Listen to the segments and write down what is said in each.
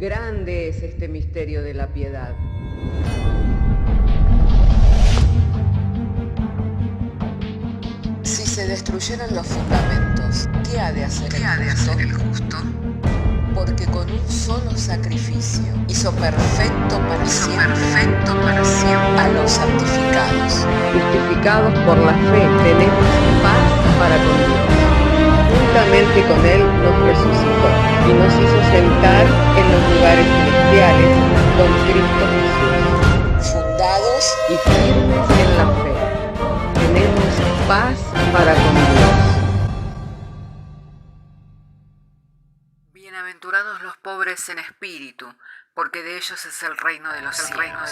Grande es este misterio de la piedad. Si se destruyeran los fundamentos, ¿qué ha de hacer el justo? Porque con un solo sacrificio hizo perfecto para siempre a los santificados. Justificados por la fe, tenemos paz para con Dios. Juntamente con Él nos resucitó y nos hizo sentar en los lugares celestiales con Cristo Jesús. Fundados Y firmes en la fe, tenemos paz para con Dios. Bienaventurados los pobres en espíritu, porque de ellos es el reino de los cielos.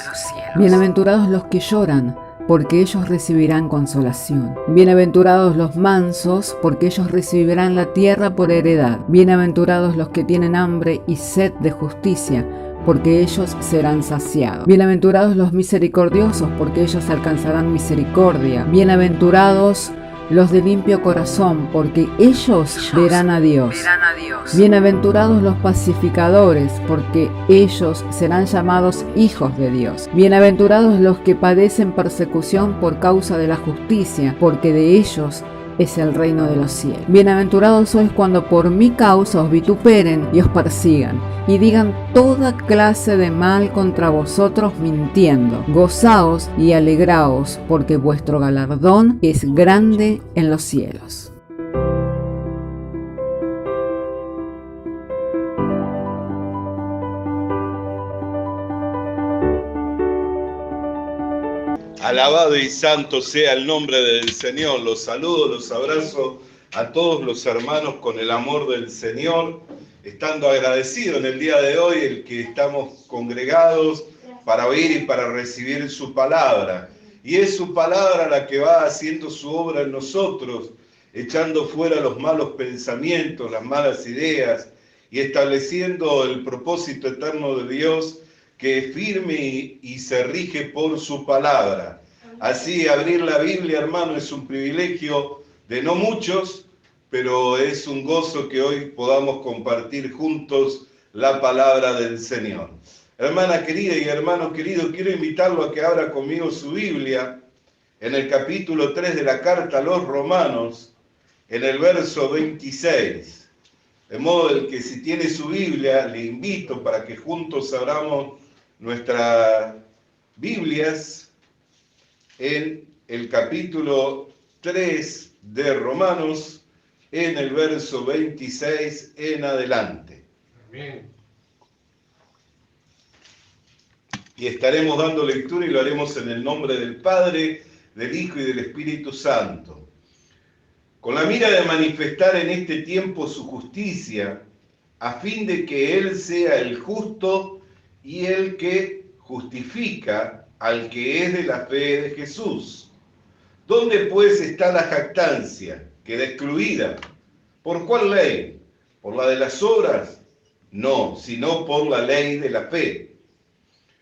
Bienaventurados los que lloran, porque ellos recibirán consolación. Bienaventurados los mansos, porque ellos recibirán la tierra por heredad. Bienaventurados los que tienen hambre y sed de justicia, porque ellos serán saciados. Bienaventurados los misericordiosos, porque ellos alcanzarán misericordia. Bienaventurados los de limpio corazón, porque ellos verán a Dios. Bienaventurados los pacificadores, porque ellos serán llamados hijos de Dios. Bienaventurados los que padecen persecución por causa de la justicia, porque de ellos es el reino de los cielos. Bienaventurados sois cuando por mi causa os vituperen y os persigan, y digan toda clase de mal contra vosotros mintiendo. Gozaos y alegraos, porque vuestro galardón es grande en los cielos. Alabado y santo sea el nombre del Señor. Los saludo, los abrazo a todos los hermanos con el amor del Señor, estando agradecido en el día de hoy el que estamos congregados para oír y para recibir su palabra. Y es su palabra la que va haciendo su obra en nosotros, echando fuera los malos pensamientos, las malas ideas y estableciendo el propósito eterno de Dios, que es firme y se rige por su palabra. Así, abrir la Biblia, hermano, es un privilegio de no muchos, pero es un gozo que hoy podamos compartir juntos la palabra del Señor. Hermana querida y hermano querido, quiero invitarlo a que abra conmigo su Biblia en el capítulo 3 de la carta a los Romanos, en el verso 26. De modo que si tiene su Biblia, le invito para que juntos abramos nuestras Biblias en el capítulo 3 de Romanos, en el verso 26 en adelante. Amén. Y estaremos dando lectura y lo haremos en el nombre del Padre, del Hijo y del Espíritu Santo. Con la mira de manifestar en este tiempo su justicia, a fin de que Él sea el justo y el que justifica al que es de la fe de Jesús. ¿Dónde pues está la jactancia? Queda excluida. ¿Por cuál ley? ¿Por la de las obras? No, sino por la ley de la fe.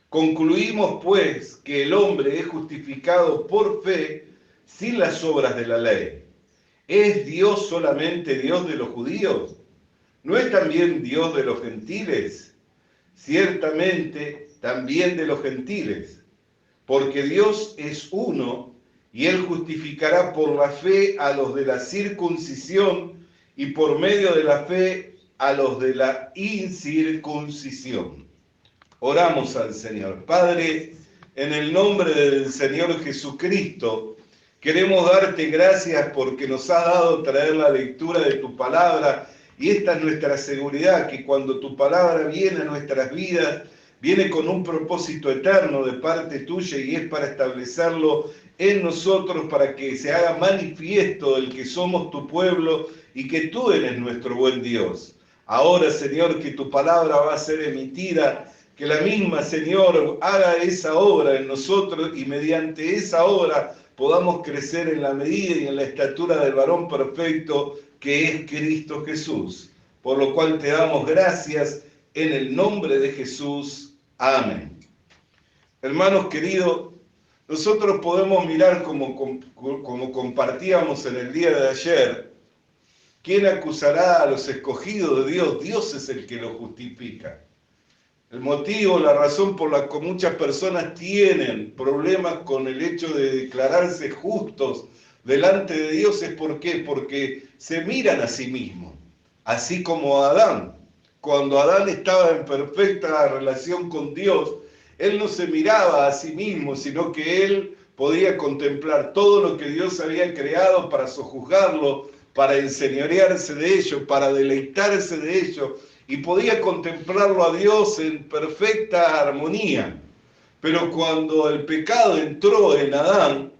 Concluimos pues que el hombre es justificado por fe sin las obras de la ley. ¿Es Dios solamente Dios de los judíos? ¿No es también Dios de los gentiles? Ciertamente también de los gentiles, porque Dios es uno y Él justificará por la fe a los de la circuncisión y por medio de la fe a los de la incircuncisión. Oramos al Señor. Padre, en el nombre del Señor Jesucristo, queremos darte gracias porque nos has dado traer la lectura de tu palabra, y esta es nuestra seguridad, que cuando tu palabra viene a nuestras vidas, viene con un propósito eterno de parte tuya y es para establecerlo en nosotros, para que se haga manifiesto el que somos tu pueblo y que tú eres nuestro buen Dios. Ahora, Señor, que tu palabra va a ser emitida, que la misma, Señor, haga esa obra en nosotros y mediante esa obra podamos crecer en la medida y en la estatura del varón perfecto que es Cristo Jesús. Por lo cual te damos gracias en el nombre de Jesús. Amén. Hermanos queridos, nosotros podemos mirar como compartíamos en el día de ayer, ¿quién acusará a los escogidos de Dios? Dios es el que los justifica. El motivo, la razón por la que muchas personas tienen problemas con el hecho de declararse justos delante de Dios es ¿por qué? Porque se miran a sí mismos, así como Adán. Cuando Adán estaba en perfecta relación con Dios, él no se miraba a sí mismo, sino que él podía contemplar todo lo que Dios había creado para sojuzgarlo, para enseñorearse de ello, para deleitarse de ello, y podía contemplarlo a Dios en perfecta armonía. Pero cuando el pecado entró en Adán,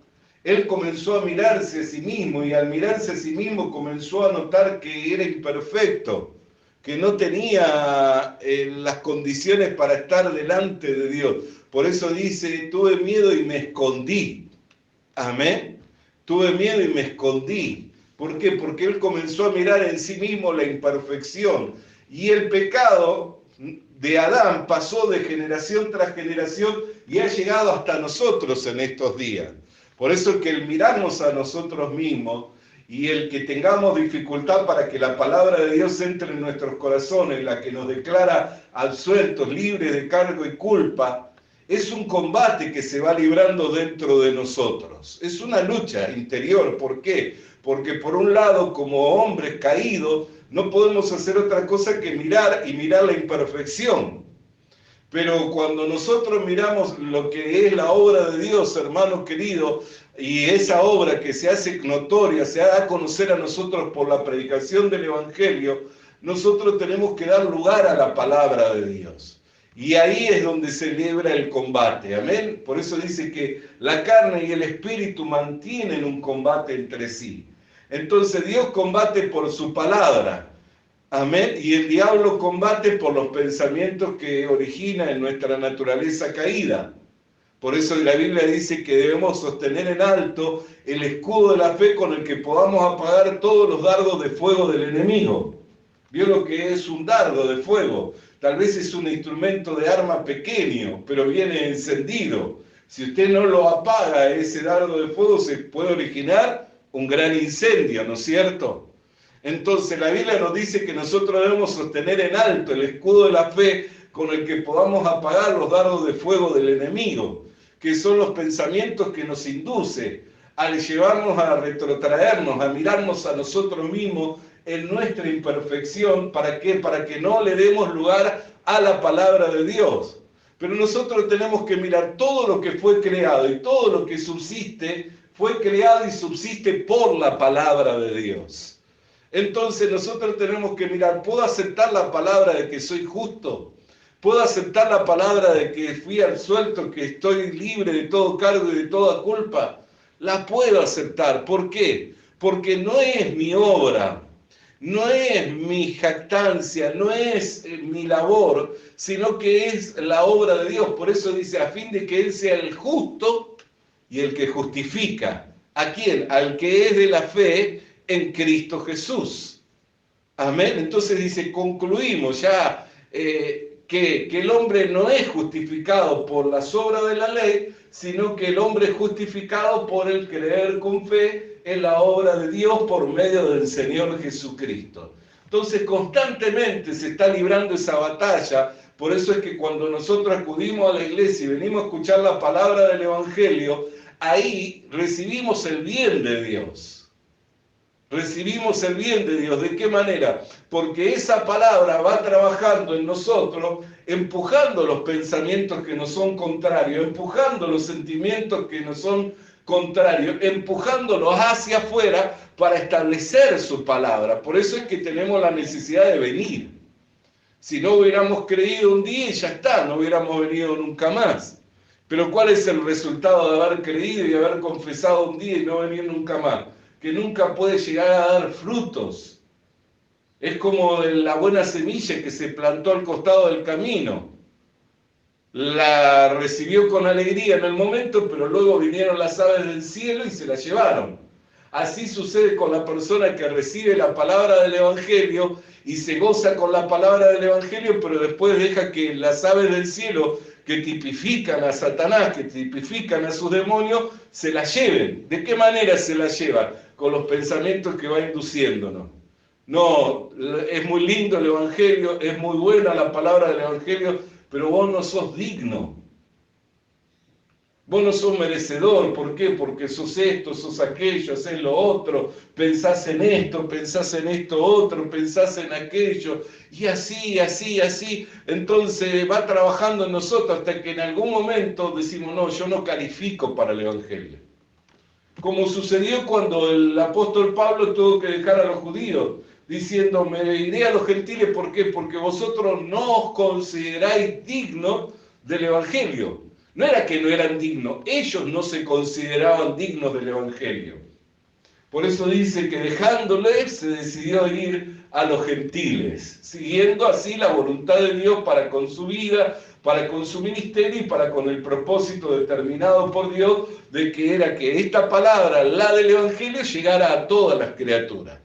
él comenzó a mirarse a sí mismo, y al mirarse a sí mismo comenzó a notar que era imperfecto, que no tenía las condiciones para estar delante de Dios. Por eso dice, tuve miedo y me escondí. Amén. Tuve miedo y me escondí. ¿Por qué? Porque él comenzó a mirar en sí mismo la imperfección. Y el pecado de Adán pasó de generación tras generación y ha llegado hasta nosotros en estos días. Por eso que el mirarnos a nosotros mismos y el que tengamos dificultad para que la palabra de Dios entre en nuestros corazones, la que nos declara absueltos, libres de cargo y culpa, es un combate que se va librando dentro de nosotros. Es una lucha interior. ¿Por qué? Porque por un lado, como hombres caídos, no podemos hacer otra cosa que mirar y mirar la imperfección. Pero cuando nosotros miramos lo que es la obra de Dios, hermanos queridos, y esa obra que se hace notoria, se da a conocer a nosotros por la predicación del Evangelio, nosotros tenemos que dar lugar a la palabra de Dios. Y ahí es donde se libra el combate, amén. Por eso dice que la carne y el espíritu mantienen un combate entre sí. Entonces Dios combate por su palabra, amén, y el diablo combate por los pensamientos que origina en nuestra naturaleza caída. Por eso la Biblia dice que debemos sostener en alto el escudo de la fe con el que podamos apagar todos los dardos de fuego del enemigo. ¿Vio lo que es un dardo de fuego? Tal vez es un instrumento de arma pequeño, pero viene encendido. Si usted no lo apaga, ese dardo de fuego se puede originar un gran incendio, ¿no es cierto? Entonces la Biblia nos dice que nosotros debemos sostener en alto el escudo de la fe con el que podamos apagar los dardos de fuego del enemigo, que son los pensamientos que nos induce a llevarnos a retrotraernos, a mirarnos a nosotros mismos en nuestra imperfección. ¿Para qué? Para que no le demos lugar a la palabra de Dios. Pero nosotros tenemos que mirar todo lo que fue creado y todo lo que subsiste, fue creado y subsiste por la palabra de Dios. Entonces nosotros tenemos que mirar, ¿puedo aceptar la palabra de que soy justo? ¿Puedo aceptar la palabra de que fui absuelto, que estoy libre de todo cargo y de toda culpa? La puedo aceptar. ¿Por qué? Porque no es mi obra, no es mi jactancia, no es mi labor, sino que es la obra de Dios. Por eso dice, a fin de que Él sea el justo y el que justifica. ¿A quién? Al que es de la fe en Cristo Jesús. Amén. Entonces dice, concluimos ya que el hombre no es justificado por las obras de la ley, sino que el hombre es justificado por el creer con fe en la obra de Dios por medio del Señor Jesucristo. Entonces constantemente se está librando esa batalla. Por eso es que cuando nosotros acudimos a la iglesia y venimos a escuchar la palabra del Evangelio, ahí recibimos el bien de Dios. Recibimos el bien de Dios. ¿De qué manera? Porque esa palabra va trabajando en nosotros, empujando los pensamientos que nos son contrarios, empujando los sentimientos que nos son contrarios, empujándolos hacia afuera para establecer su palabra. Por eso es que tenemos la necesidad de venir. Si no hubiéramos creído un día y ya está, no hubiéramos venido nunca más. Pero ¿cuál es el resultado de haber creído y haber confesado un día y no venir nunca más? Que nunca puede llegar a dar frutos. Es como la buena semilla que se plantó al costado del camino. La recibió con alegría en el momento, pero luego vinieron las aves del cielo y se la llevaron. Así sucede con la persona que recibe la palabra del Evangelio y se goza con la palabra del Evangelio, pero después deja que las aves del cielo, que tipifican a Satanás, que tipifican a sus demonios, se la lleven. ¿De qué manera se la llevan? Con los pensamientos que va induciéndonos. No, es muy lindo el Evangelio, es muy buena la palabra del Evangelio, pero vos no sos digno. Vos no sos merecedor. ¿Por qué? Porque sos esto, sos aquello, haces lo otro, pensás en esto otro, pensás en aquello, y así, así, así. Entonces va trabajando en nosotros hasta que en algún momento decimos, no, yo no califico para el Evangelio. Como sucedió cuando el apóstol Pablo tuvo que dejar a los judíos, diciendo, me iré a los gentiles, ¿por qué? Porque vosotros no os consideráis dignos del Evangelio. No era que no eran dignos, ellos no se consideraban dignos del Evangelio. Por eso dice que dejándole se decidió ir a los gentiles, siguiendo así la voluntad de Dios para con su vida, para con su ministerio y para con el propósito determinado por Dios de que era que esta palabra, la del Evangelio, llegara a todas las criaturas.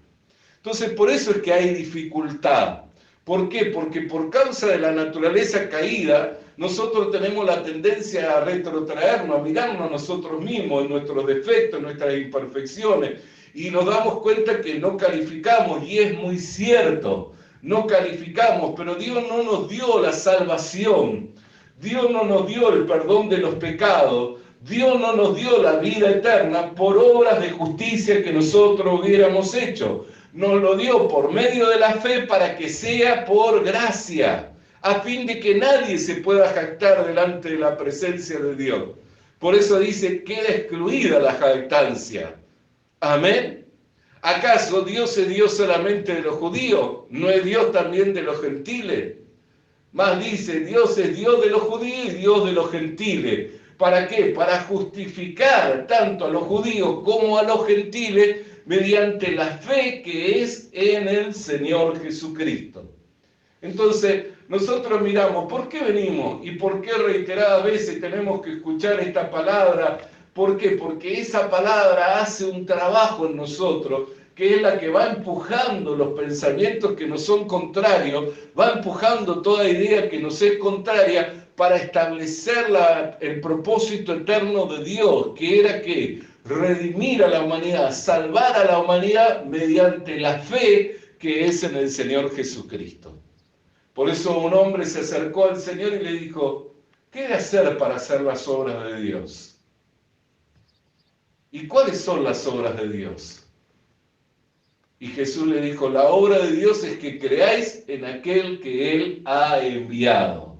Entonces, por eso es que hay dificultad. ¿Por qué? Porque por causa de la naturaleza caída, nosotros tenemos la tendencia a retrotraernos, a mirarnos a nosotros mismos, en nuestros defectos, en nuestras imperfecciones, y nos damos cuenta que no calificamos, y es muy cierto, no calificamos, pero Dios no nos dio la salvación, Dios no nos dio el perdón de los pecados, Dios no nos dio la vida eterna por obras de justicia que nosotros hubiéramos hecho. Nos lo dio por medio de la fe para que sea por gracia, a fin de que nadie se pueda jactar delante de la presencia de Dios. Por eso dice, queda excluida la jactancia. Amén. ¿Acaso Dios es Dios solamente de los judíos? ¿No es Dios también de los gentiles? Más dice, Dios es Dios de los judíos y Dios de los gentiles. ¿Para qué? Para justificar tanto a los judíos como a los gentiles mediante la fe que es en el Señor Jesucristo. Entonces, nosotros miramos, ¿por qué venimos? ¿Y por qué reiteradas veces tenemos que escuchar esta palabra? ¿Por qué? Porque esa palabra hace un trabajo en nosotros, que es la que va empujando los pensamientos que nos son contrarios, va empujando toda idea que nos es contraria para establecer el propósito eterno de Dios, que era que redimir a la humanidad, salvar a la humanidad mediante la fe que es en el Señor Jesucristo. Por eso un hombre se acercó al Señor y le dijo, ¿qué he de hacer para hacer las obras de Dios? ¿Y cuáles son las obras de Dios? Y Jesús le dijo, la obra de Dios es que creáis en aquel que Él ha enviado.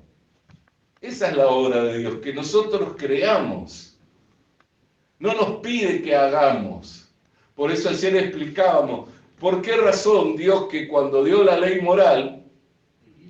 Esa es la obra de Dios, que nosotros creamos. No nos pide que hagamos. Por eso ayer explicábamos, ¿por qué razón Dios que cuando dio la ley moral,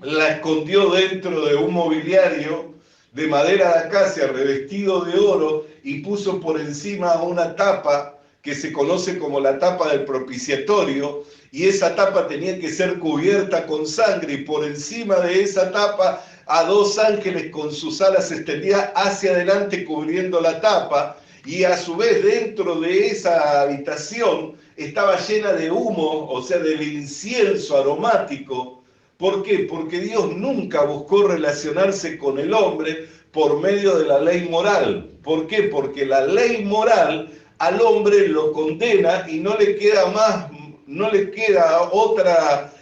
la escondió dentro de un mobiliario de madera de acacia revestido de oro y puso por encima una tapa que se conoce como la tapa del propiciatorio, y esa tapa tenía que ser cubierta con sangre, y por encima de esa tapa a dos ángeles con sus alas extendidas hacia adelante cubriendo la tapa, y a su vez dentro de esa habitación estaba llena de humo, o sea, del incienso aromático. ¿Por qué? Porque Dios nunca buscó relacionarse con el hombre por medio de la ley moral. ¿Por qué? Porque la ley moral al hombre lo condena y no le queda más, no le queda otra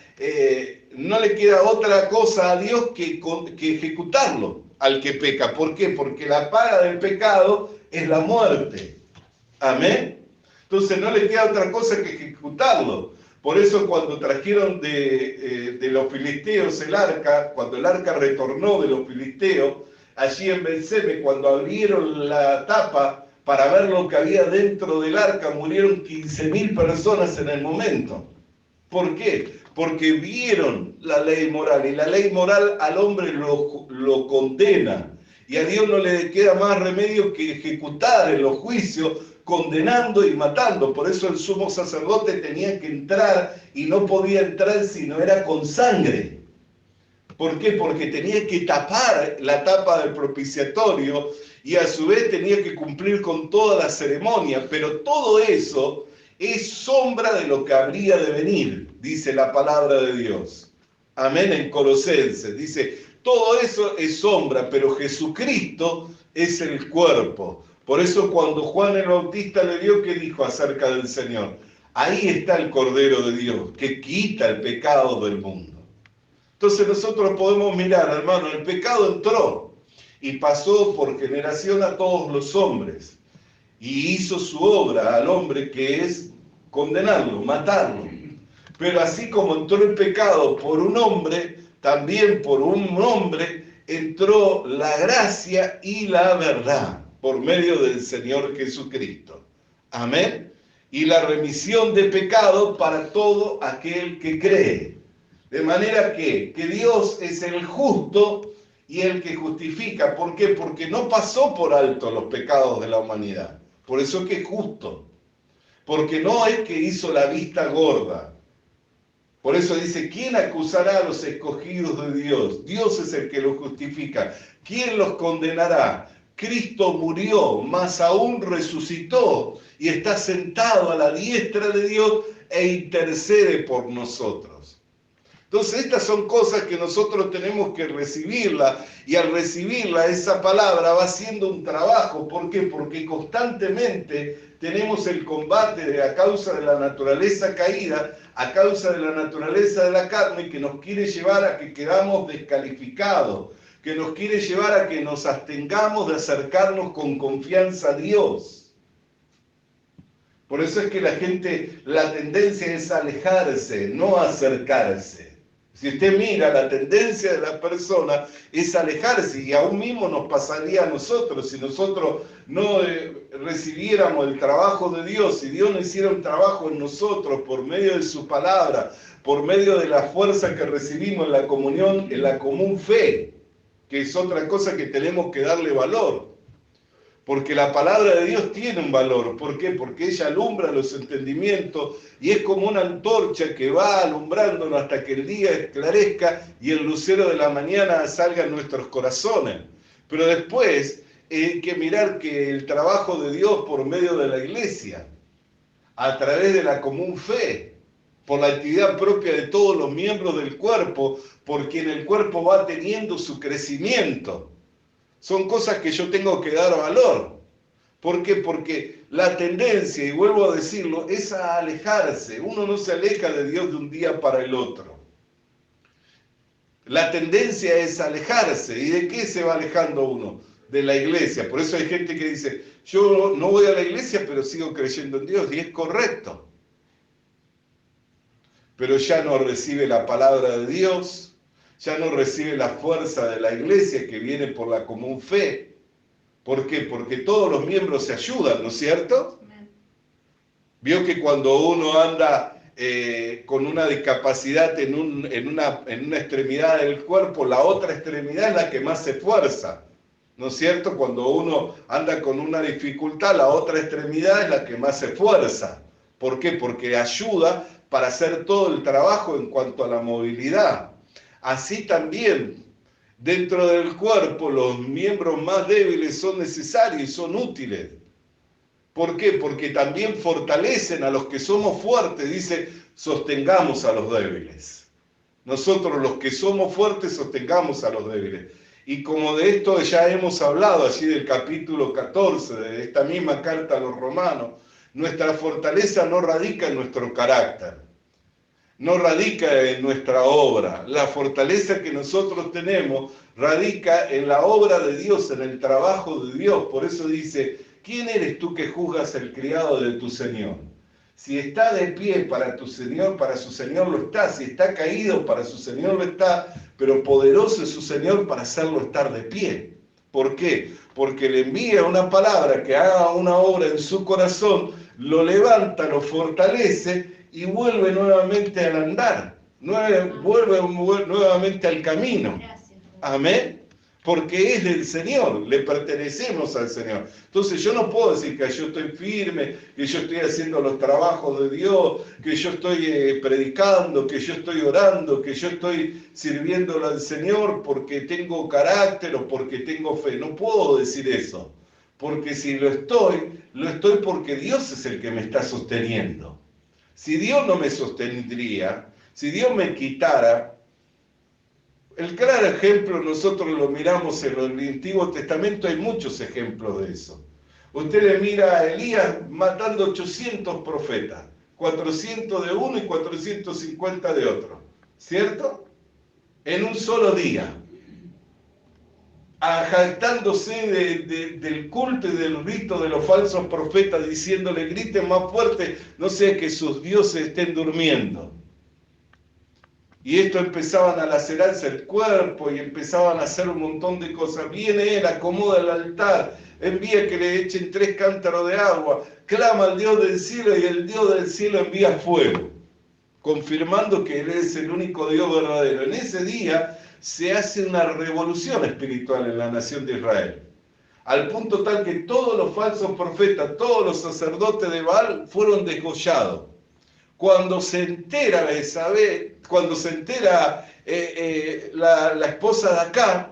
cosa a Dios que ejecutarlo al que peca. ¿Por qué? Porque la paga del pecado es la muerte. Amén. Entonces no le queda otra cosa que ejecutarlo. Por eso cuando trajeron de los filisteos el arca, cuando el arca retornó de los filisteos, allí en Betseme, cuando abrieron la tapa para ver lo que había dentro del arca, murieron 15.000 personas en el momento. ¿Por qué? Porque vieron la ley moral, y la ley moral al hombre lo condena, y a Dios no le queda más remedio que ejecutar en los juicios, condenando y matando. Por eso el sumo sacerdote tenía que entrar, y no podía entrar si no era con sangre. ¿Por qué? Porque tenía que tapar la tapa del propiciatorio, y a su vez tenía que cumplir con toda la ceremonia, pero todo eso es sombra de lo que habría de venir, dice la palabra de Dios. Amén, en Colosenses dice, todo eso es sombra, pero Jesucristo es el cuerpo. Por eso cuando Juan el Bautista le dio, ¿qué dijo acerca del Señor? Ahí está el Cordero de Dios, que quita el pecado del mundo. Entonces nosotros podemos mirar, hermano, el pecado entró y pasó por generación a todos los hombres y hizo su obra al hombre, que es condenarlo, matarlo. Pero así como entró el pecado por un hombre, también por un hombre entró la gracia y la verdad por medio del Señor Jesucristo. Amén. Y la remisión de pecado para todo aquel que cree. De manera que Dios es el justo y el que justifica. ¿Por qué? Porque no pasó por alto los pecados de la humanidad. Por eso es que es justo. Porque no es que hizo la vista gorda. Por eso dice, ¿quién acusará a los escogidos de Dios? Dios es el que los justifica. ¿Quién los condenará? Cristo murió, más aún resucitó y está sentado a la diestra de Dios e intercede por nosotros. Entonces estas son cosas que nosotros tenemos que recibirla, y al recibirla esa palabra va haciendo un trabajo. ¿Por qué? Porque constantemente tenemos el combate a causa de la naturaleza caída, a causa de la naturaleza de la carne, que nos quiere llevar a que quedamos descalificados, que nos quiere llevar a que nos abstengamos de acercarnos con confianza a Dios. Por eso es que la tendencia es alejarse, no acercarse. Si usted mira, la tendencia de la persona es alejarse, y aún mismo nos pasaría a nosotros, si nosotros no recibiéramos el trabajo de Dios, si Dios no hiciera un trabajo en nosotros por medio de su palabra, por medio de la fuerza que recibimos en la comunión, en la común fe, que es otra cosa que tenemos que darle valor. Porque la palabra de Dios tiene un valor. ¿Por qué? Porque ella alumbra los entendimientos y es como una antorcha que va alumbrándonos hasta que el día esclarezca y el lucero de la mañana salga en nuestros corazones. Pero después hay que mirar que el trabajo de Dios por medio de la iglesia, a través de la común fe, por la actividad propia de todos los miembros del cuerpo, por quien el cuerpo va teniendo su crecimiento. Son cosas que yo tengo que dar valor. ¿Por qué? Porque la tendencia, y vuelvo a decirlo, es a alejarse. Uno no se aleja de Dios de un día para el otro. La tendencia es alejarse. ¿Y de qué se va alejando uno? De la iglesia. Por eso hay gente que dice, yo no voy a la iglesia, pero sigo creyendo en Dios. Y es correcto. Pero ya no recibe la palabra de Dios, ya no recibe la fuerza de la iglesia que viene por la común fe. ¿Por qué? Porque todos los miembros se ayudan, ¿no es cierto? Vio que cuando uno anda con una discapacidad en una extremidad del cuerpo, la otra extremidad es la que más se esfuerza, ¿no es cierto? Cuando uno anda con una dificultad, la otra extremidad es la que más se esfuerza. ¿Por qué? Porque ayuda para hacer todo el trabajo en cuanto a la movilidad. Así también, dentro del cuerpo, los miembros más débiles son necesarios y son útiles. ¿Por qué? Porque también fortalecen a los que somos fuertes. Dice, sostengamos a los débiles. Nosotros los que somos fuertes sostengamos a los débiles. Y como de esto ya hemos hablado allí del capítulo 14 de esta misma carta a los romanos, nuestra fortaleza no radica en nuestro carácter. No radica en nuestra obra. La fortaleza que nosotros tenemos radica en la obra de Dios, en el trabajo de Dios. Por eso dice, ¿quién eres tú que juzgas el criado de tu Señor? Si está de pie para tu Señor, para su Señor lo está. Si está caído, para su Señor lo está. Pero poderoso es su Señor para hacerlo estar de pie. ¿Por qué? Porque le envía una palabra que haga una obra en su corazón, lo levanta, lo fortalece y vuelve nuevamente al andar, vuelve nuevamente al camino. Amén. Porque es del Señor, le pertenecemos al Señor. Entonces yo no puedo decir que yo estoy firme, que yo estoy haciendo los trabajos de Dios, que yo estoy predicando, que yo estoy orando, que yo estoy sirviéndole al Señor porque tengo carácter o porque tengo fe. No puedo decir eso, porque si lo estoy porque Dios es el que me está sosteniendo. Si Dios no me sostendría, si Dios me quitara, el claro ejemplo nosotros lo miramos en el Antiguo Testamento, hay muchos ejemplos de eso. Usted le mira a Elías matando 800 profetas, 400 de uno y 450 de otro, ¿cierto? en un solo día, jactándose del culto y del rito de los falsos profetas, diciéndole, griten más fuerte, no sea que sus dioses estén durmiendo. Y esto empezaban a lacerarse el cuerpo y empezaban a hacer un montón de cosas. Viene él, acomoda el altar, envía que le echen 3 cántaros de agua, clama al Dios del cielo y el Dios del cielo envía fuego, confirmando que Él es el único Dios verdadero. En ese día se hace una revolución espiritual en la nación de Israel, al punto tal que todos los falsos profetas, todos los sacerdotes de Baal fueron desgollados. Cuando se entera la esposa de Acab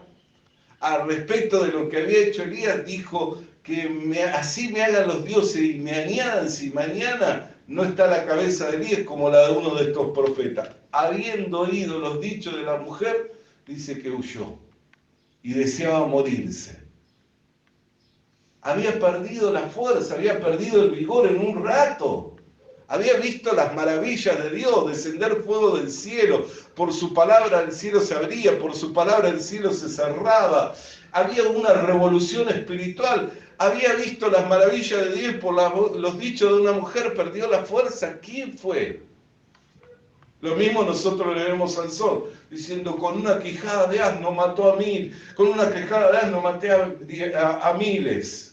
al respecto de lo que había hecho Elías, dijo que así me hagan los dioses y me añadan si mañana no está la cabeza de Elías como la de uno de estos profetas. Habiendo oído los dichos de la mujer, dice que huyó y deseaba morirse. Había perdido la fuerza, había perdido el vigor en un rato. Había visto las maravillas de Dios, descender fuego del cielo, por su palabra el cielo se abría, por su palabra el cielo se cerraba. Había una revolución espiritual. Había visto las maravillas de Dios por los dichos de una mujer, perdió la fuerza. ¿Quién fue? Lo mismo nosotros le vemos a Sansón, diciendo, con una quijada de asno mató a 1000, con una quijada de asno maté a miles.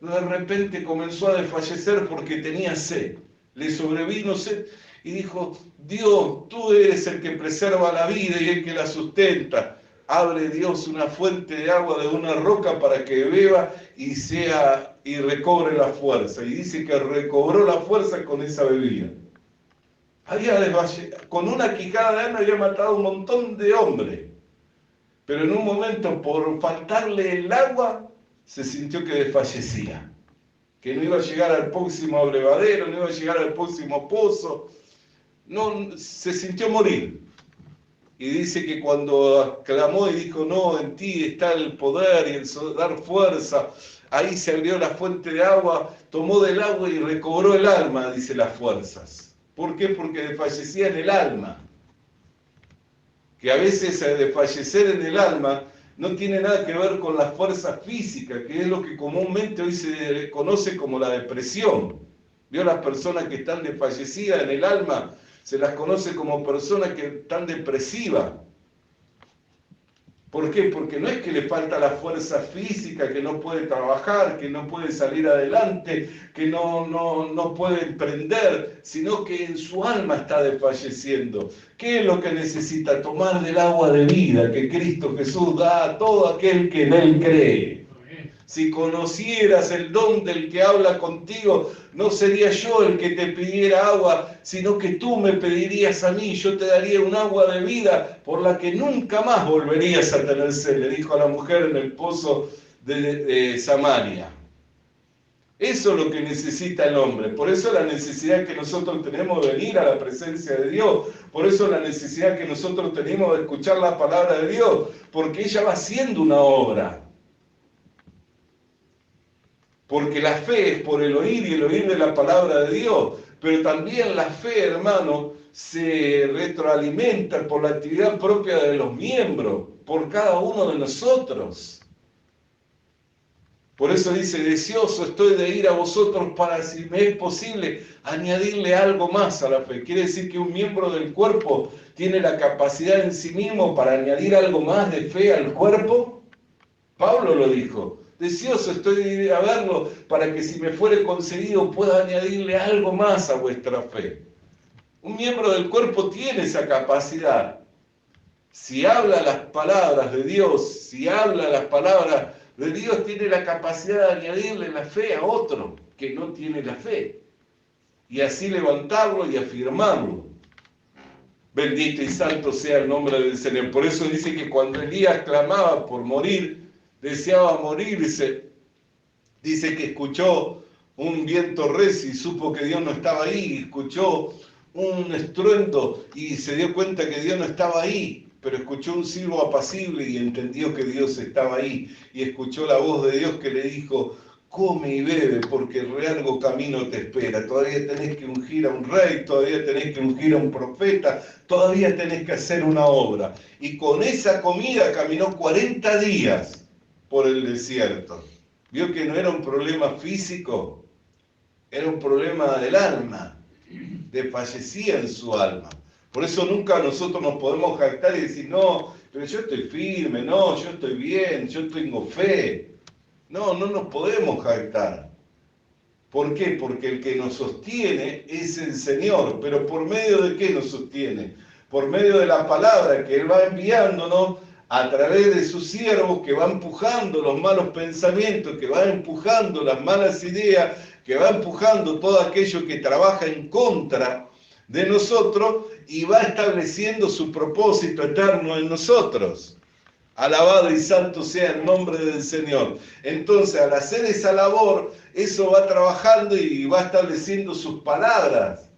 De repente comenzó a desfallecer porque tenía sed, le sobrevino sed y dijo, Dios, tú eres el que preserva la vida y el que la sustenta. Abre Dios una fuente de agua de una roca para que beba y recobre la fuerza. Y dice que recobró la fuerza con esa bebida. Con una quijada de asno había matado a un montón de hombres, pero en un momento por faltarle el agua se sintió que desfallecía, que no iba a llegar al próximo abrevadero, no iba a llegar al próximo pozo, no, se sintió morir. Y dice que cuando clamó y dijo, no, en ti está el poder y el dar fuerza, ahí se abrió la fuente de agua, tomó del agua y recobró el alma, dice, las fuerzas. ¿Por qué? Porque desfallecía en el alma. Que a veces desfallecer en el alma no tiene nada que ver con la fuerza física, que es lo que comúnmente hoy se conoce como la depresión. ¿Vio? Las personas que están desfallecidas en el alma, se las conoce como personas que están depresivas. ¿Por qué? Porque no es que le falta la fuerza física, que no puede trabajar, que no puede salir adelante, que no puede emprender, sino que en su alma está desfalleciendo. ¿Qué es lo que necesita? Tomar del agua de vida que Cristo Jesús da a todo aquel que en Él cree. Si conocieras el don del que habla contigo, no sería yo el que te pidiera agua, sino que tú me pedirías a mí, yo te daría un agua de vida por la que nunca más volverías a tener sed, le dijo a la mujer en el pozo de Samaria. Eso es lo que necesita el hombre, por eso la necesidad que nosotros tenemos de venir a la presencia de Dios, por eso la necesidad que nosotros tenemos de escuchar la palabra de Dios, porque ella va haciendo una obra. Porque la fe es por el oír y el oír de la palabra de Dios, pero también la fe, hermano, se retroalimenta por la actividad propia de los miembros, por cada uno de nosotros. Por eso dice, deseoso estoy de ir a vosotros para, si me es posible, añadirle algo más a la fe. Quiere decir que un miembro del cuerpo tiene la capacidad en sí mismo para añadir algo más de fe al cuerpo. Pablo lo dijo. Deseoso estoy de ir a verlo para que si me fuere concedido pueda añadirle algo más a vuestra fe. Un miembro del cuerpo tiene esa capacidad. Si habla las palabras de Dios, si habla las palabras de Dios, tiene la capacidad de añadirle la fe a otro que no tiene la fe. Y así levantarlo y afirmarlo. Bendito y santo sea el nombre del Señor. Por eso dice que cuando Elías clamaba por morir, deseaba morirse, dice que escuchó un viento recio y supo que Dios no estaba ahí, escuchó un estruendo y se dio cuenta que Dios no estaba ahí, pero escuchó un silbo apacible y entendió que Dios estaba ahí, y escuchó la voz de Dios que le dijo, come y bebe, porque el largo camino te espera. Todavía tenés que ungir a un rey, todavía tenés que ungir a un profeta, todavía tenés que hacer una obra. Y con esa comida caminó 40 días por el desierto. Vio que no era un problema físico, era un problema del alma, desfallecía en su alma. Por eso nunca nosotros nos podemos jactar y decir, no, pero yo estoy firme, no, yo estoy bien, yo tengo fe. No, no nos podemos jactar. ¿Por qué? Porque el que nos sostiene es el Señor. ¿Pero por medio de qué nos sostiene? Por medio de la palabra que Él va enviándonos a través de sus siervos, que va empujando los malos pensamientos, que va empujando las malas ideas, que va empujando todo aquello que trabaja en contra de nosotros y va estableciendo su propósito eterno en nosotros. Alabado y santo sea el nombre del Señor. Entonces, al hacer esa labor, eso va trabajando y va estableciendo sus palabras.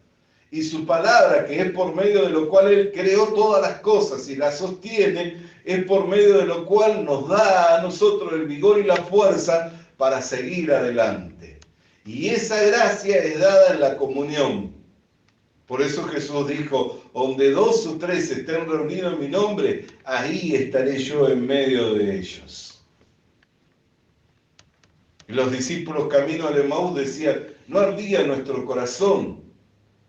Y su palabra, que es por medio de lo cual Él creó todas las cosas y las sostiene, es por medio de lo cual nos da a nosotros el vigor y la fuerza para seguir adelante. Y esa gracia es dada en la comunión. Por eso Jesús dijo, donde 2 o 3 estén reunidos en mi nombre, ahí estaré yo en medio de ellos. Y los discípulos camino al Emaús decían, no ardía nuestro corazón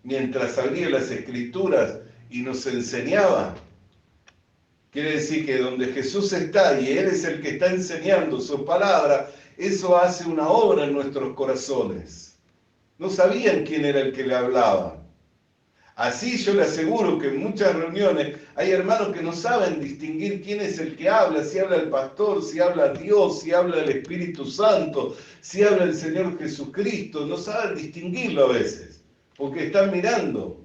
mientras abría las Escrituras y nos enseñaba. Quiere decir que donde Jesús está y Él es el que está enseñando su palabra, eso hace una obra en nuestros corazones. No sabían quién era el que le hablaba. Así yo le aseguro que en muchas reuniones hay hermanos que no saben distinguir quién es el que habla, si habla el pastor, si habla Dios, si habla el Espíritu Santo, si habla el Señor Jesucristo, no saben distinguirlo a veces, porque están mirando.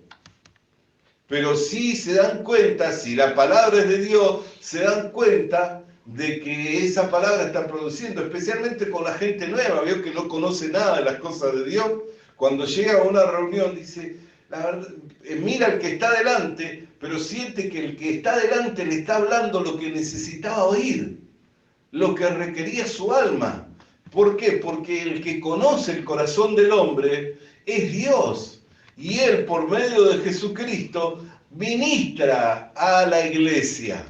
Pero sí se dan cuenta, si la palabra es de Dios, se dan cuenta de que esa palabra está produciendo, especialmente con la gente nueva, veo que no conoce nada de las cosas de Dios, cuando llega a una reunión dice, la verdad, mira al que está delante, pero siente que el que está delante le está hablando lo que necesitaba oír, lo que requería su alma. ¿Por qué? Porque el que conoce el corazón del hombre es Dios, y Él por medio de Jesucristo ministra a la iglesia.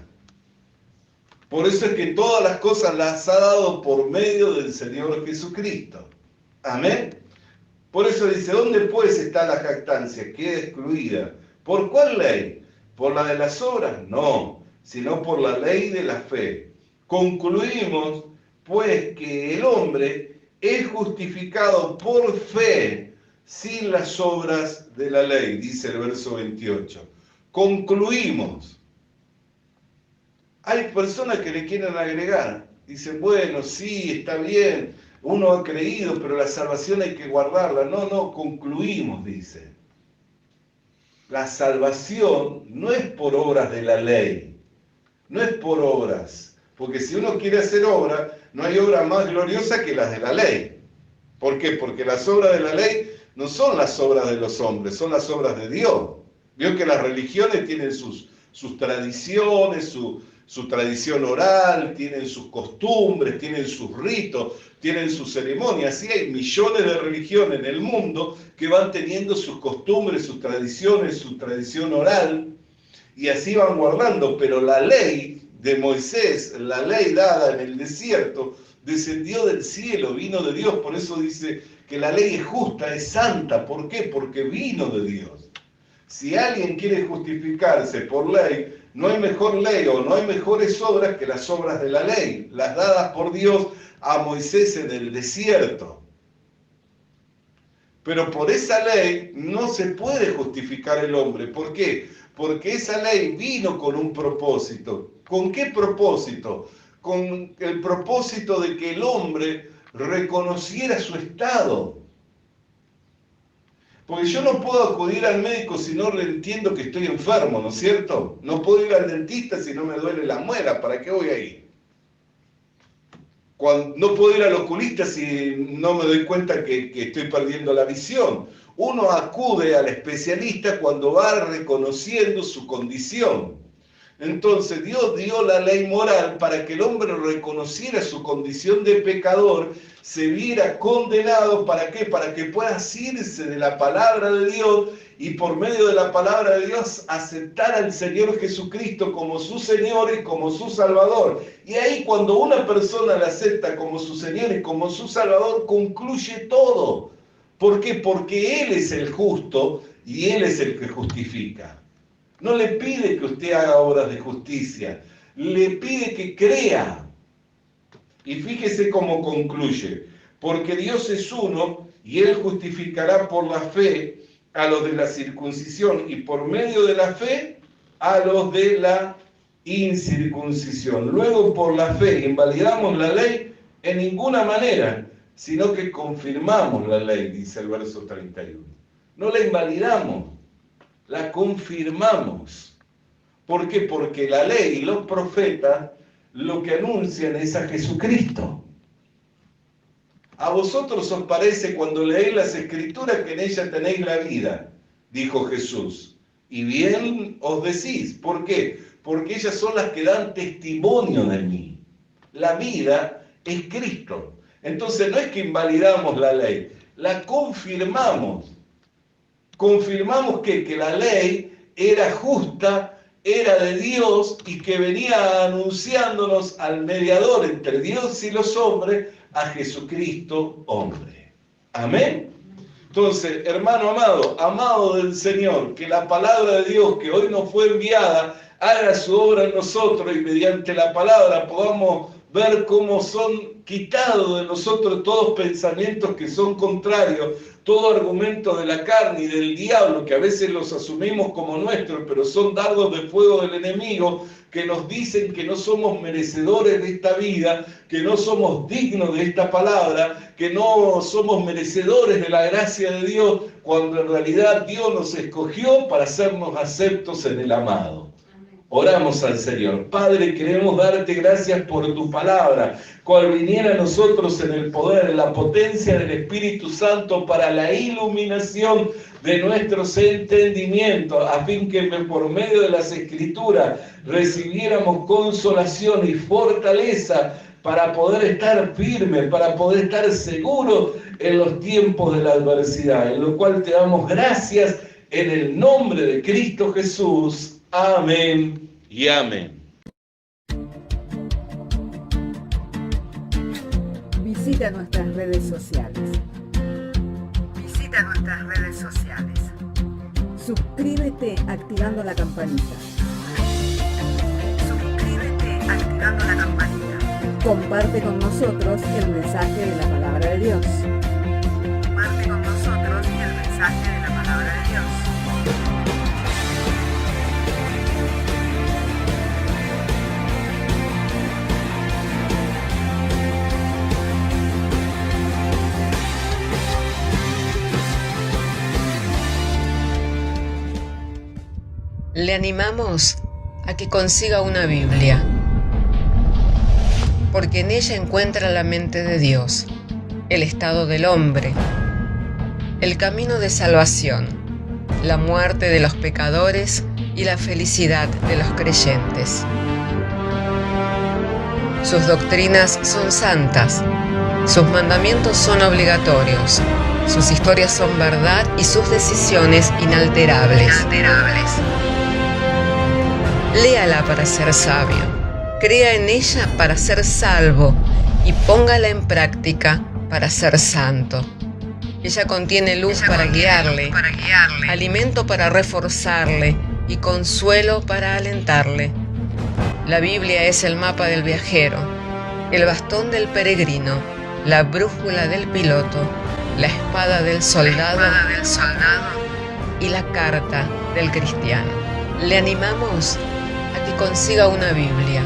Por eso es que todas las cosas las ha dado por medio del Señor Jesucristo. Amén. Por eso dice, ¿dónde pues está la jactancia? Queda excluida. ¿Por cuál ley? ¿Por la de las obras? No, sino por la ley de la fe. Concluimos, pues, que el hombre es justificado por fe sin las obras de la ley, dice el verso 28. Concluimos. Hay personas que le quieren agregar. Dicen, bueno, sí, está bien, uno ha creído, pero la salvación hay que guardarla. No, concluimos, dice. La salvación no es por obras de la ley, no es por obras, porque si uno quiere hacer obra, no hay obra más gloriosa que las de la ley. ¿Por qué? Porque las obras de la ley no son las obras de los hombres, son las obras de Dios. Vio que las religiones tienen sus tradiciones, su tradición oral, tienen sus costumbres, tienen sus ritos, tienen sus ceremonias. Sí, hay millones de religiones en el mundo que van teniendo sus costumbres, sus tradiciones, su tradición oral, y así van guardando. Pero la ley de Moisés, la ley dada en el desierto, descendió del cielo, vino de Dios. Por eso dice que la ley es justa, es santa. ¿Por qué? Porque vino de Dios. Si alguien quiere justificarse por ley, no hay mejor ley o no hay mejores obras que las obras de la ley, las dadas por Dios a Moisés en el desierto. Pero por esa ley no se puede justificar el hombre. ¿Por qué? Porque esa ley vino con un propósito. ¿Con qué propósito? Con el propósito de que el hombre reconociera su estado. Porque yo no puedo acudir al médico si no le entiendo que estoy enfermo, ¿no es cierto? No puedo ir al dentista si no me duele la muela, ¿para qué voy a ir? No puedo ir al oculista si no me doy cuenta que estoy perdiendo la visión. Uno acude al especialista cuando va reconociendo su condición. Entonces Dios dio la ley moral para que el hombre reconociera su condición de pecador, se viera condenado. ¿Para qué? Para que pueda asirse de la palabra de Dios y por medio de la palabra de Dios aceptar al Señor Jesucristo como su Señor y como su Salvador. Y ahí cuando una persona la acepta como su Señor y como su Salvador, concluye todo. ¿Por qué? Porque Él es el justo y Él es el que justifica. No le pide que usted haga obras de justicia, le pide que crea. Y fíjese cómo concluye. Porque Dios es uno y Él justificará por la fe a los de la circuncisión y por medio de la fe a los de la incircuncisión. Luego por la fe invalidamos la ley en ninguna manera, sino que confirmamos la ley, dice el verso 31. No la invalidamos, la confirmamos. ¿Por qué? Porque la ley y los profetas lo que anuncian es a Jesucristo. A vosotros os parece cuando leéis las Escrituras que en ellas tenéis la vida, dijo Jesús. Y bien os decís. ¿Por qué? Porque ellas son las que dan testimonio de mí. La vida es Cristo. Entonces no es que invalidamos la ley, la confirmamos. Confirmamos que la ley era justa, era de Dios y que venía anunciándonos al mediador entre Dios y los hombres, a Jesucristo hombre. Amén. Entonces, hermano amado, amado del Señor, que la palabra de Dios que hoy nos fue enviada haga su obra en nosotros y mediante la palabra podamos ver cómo son quitados de nosotros todos pensamientos que son contrarios, todo argumento de la carne y del diablo, que a veces los asumimos como nuestros, pero son dardos de fuego del enemigo, que nos dicen que no somos merecedores de esta vida, que no somos dignos de esta palabra, que no somos merecedores de la gracia de Dios, cuando en realidad Dios nos escogió para hacernos aceptos en el amado. Oramos al Señor. Padre, queremos darte gracias por tu palabra, cual viniera a nosotros en el poder, en la potencia del Espíritu Santo para la iluminación de nuestros entendimientos, a fin que por medio de las Escrituras recibiéramos consolación y fortaleza para poder estar firmes, para poder estar seguros en los tiempos de la adversidad, en lo cual te damos gracias en el nombre de Cristo Jesús. Amén y amén. Visita nuestras redes sociales. Suscríbete activando la campanita. Comparte con nosotros el mensaje de la palabra de Dios. Le animamos a que consiga una Biblia, porque en ella encuentra la mente de Dios, el estado del hombre, el camino de salvación, la muerte de los pecadores y la felicidad de los creyentes. Sus doctrinas son santas, sus mandamientos son obligatorios, sus historias son verdad y sus decisiones inalterables. Léala para ser sabio, crea en ella para ser salvo y póngala en práctica para ser santo. Ella contiene luz para guiarle, alimento para reforzarle y consuelo para alentarle. La Biblia es el mapa del viajero, el bastón del peregrino, la brújula del piloto, la espada del soldado y la carta del cristiano. Le animamos a que consiga una Biblia,